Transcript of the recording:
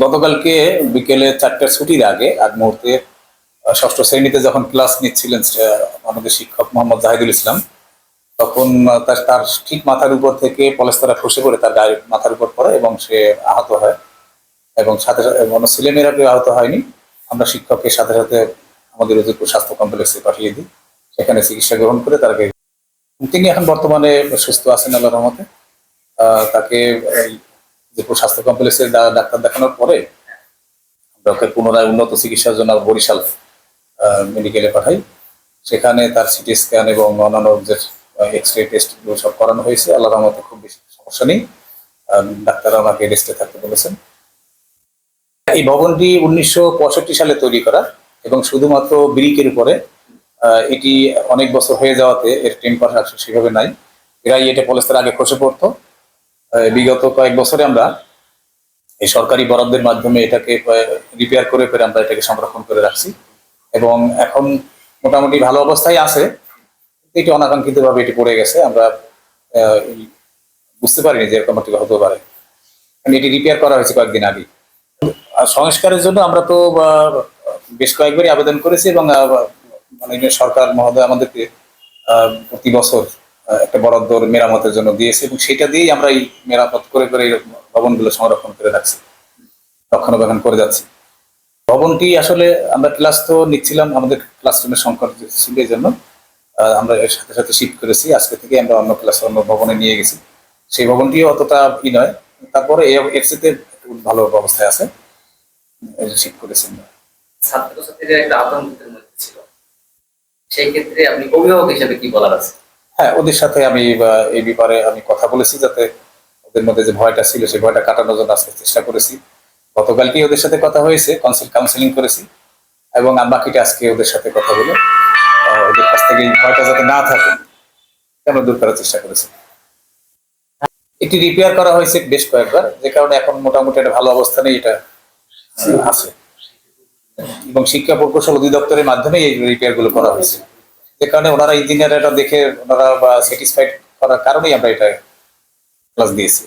গতকালকে বিকেলে 4টার ছুটির আগে আগ মুহূর্তে ষষ্ঠ শ্রেণীতে যখন ক্লাস নিচ্ছিলেন আমাদের শিক্ষক মোহাম্মদ জাহিদুল ইসলাম, তখন তার ঠিক মাথার উপর থেকে পলেস্তারা খসে পড়ে তার গায়ের মাথার উপর পড়ে এবং সে আহত হয়। এবং সাথে সাথে অন্য ছেলেমেয়েরা কেউ আহত হয়নি। আমরা শিক্ষকের সাথে সাথে আমাদের উজিরপুর স্বাস্থ্য কমপ্লেক্সে পাঠিয়ে দিই, সেখানে চিকিৎসা গ্রহণ করে তাকে, তিনি এখন বর্তমানে সুস্থ আছেন আল্লাহর রহমতে। তাকে উজিরপুর স্বাস্থ্য কমপ্লেক্সে ডাক্তার দেখানোর পরে আমরা ওকে পুনরায় উন্নত চিকিৎসার জন্য বরিশাল মেডিকেলে পাঠাই। সেখানে তার সিটি স্ক্যান এবং অন্যান্য যে এক্স রে টেস্ট সব করানো হয়েছে। আল্লাহর রহমতে খুব বেশি সমস্যা নেই। ডাক্তাররা আমাকে রেস্টে থাকতে বলেছেন। এই ভবনটি 1965 সালে তৈরি করা এবং শুধুমাত্র ব্রিকের উপরে। এটি অনেক বছর হয়ে যাওয়াতে এর টেম্পার সেভাবে নাই। এরাই এটা পলেস্তার আগে খসে পড়তো। বিগত কয়েক বছরে আমরা এই সরকারি বরাদ্দের মাধ্যমে এটাকে রিপেয়ার করে ফের আমরা এটাকে সংরক্ষণ করে রাখছি এবং এখন মোটামুটি ভালো অবস্থায় আছে। এটি অনাকাঙ্ক্ষিতভাবে এটি পড়ে গেছে, আমরা বুঝতে পারিনি যে এরকম একটি হতে পারে। এটি রিপেয়ার করা হয়েছে কয়েকদিন আগে। সংস্কারের জন্য আমরা তো বেশ কয়েকবারই আবেদন করেছি এবং মানে সরকার মহোদয় আমাদেরকে প্রতি বছর একটা বরাদ্দ মেরামতের জন্য দিয়েছে এবং সেটা দিয়েই আমরা এই মেরামত করে করে এই ভবনগুলো সংরক্ষণ করে রাখছি, রক্ষণাবেক্ষণ করে যাচ্ছি। ভবনটি আসলে আমরা ক্লাস তো নিচ্ছিলাম, আমাদের ক্লাসরুমের সংকট ছিল, এই জন্য আমরা এর সাথে সাথে শিফট করেছি। আজকে থেকে আমরা অন্য ক্লাস অন্য ভবনে নিয়ে গেছি। সেই ভবনটিও অতটা নয়, তারপরে এফসিতে ভালো অবস্থায় আছে, শিফট করেছি। ছাত্রছাত্রীদের একটা আতঙ্কের মধ্যে ছিল, সেই ক্ষেত্রে আপনি অভিভাবক হিসেবে কি বলার আছে? হ্যাঁ, ওদের সাথে আমি এই ব্যাপারে আমি কথা বলেছি, যাতে ওদের মধ্যে যে ভয়টা ছিল সেই ভয়টা কাটানোর জন্য আজকে চেষ্টা করেছি। গতকালকে ওদের সাথে কথা হয়েছে, কাউন্সেলিং করেছি এবং বাকিটা আজকে ওদের সাথে কথা বলে ওদের কাছ থেকে এই ভয়টা যাতে না থাকে আমরা দূর করার চেষ্টা করেছি। এটি রিপেয়ার করা হয়েছে বেশ কয়েকবার, যে কারণে এখন মোটামুটি একটা ভালো অবস্থানে এটা আছে এবং শিক্ষা প্রকৌশল অধিদপ্তরের মাধ্যমে এই রিপেয়ার গুলো করা হয়েছে, যে কারণে ওনারা ইঞ্জিনিয়ার এটা দেখে ওনারা স্যাটিসফাইড করার কারণেই আমরা এটা ক্লাস দিয়েছি।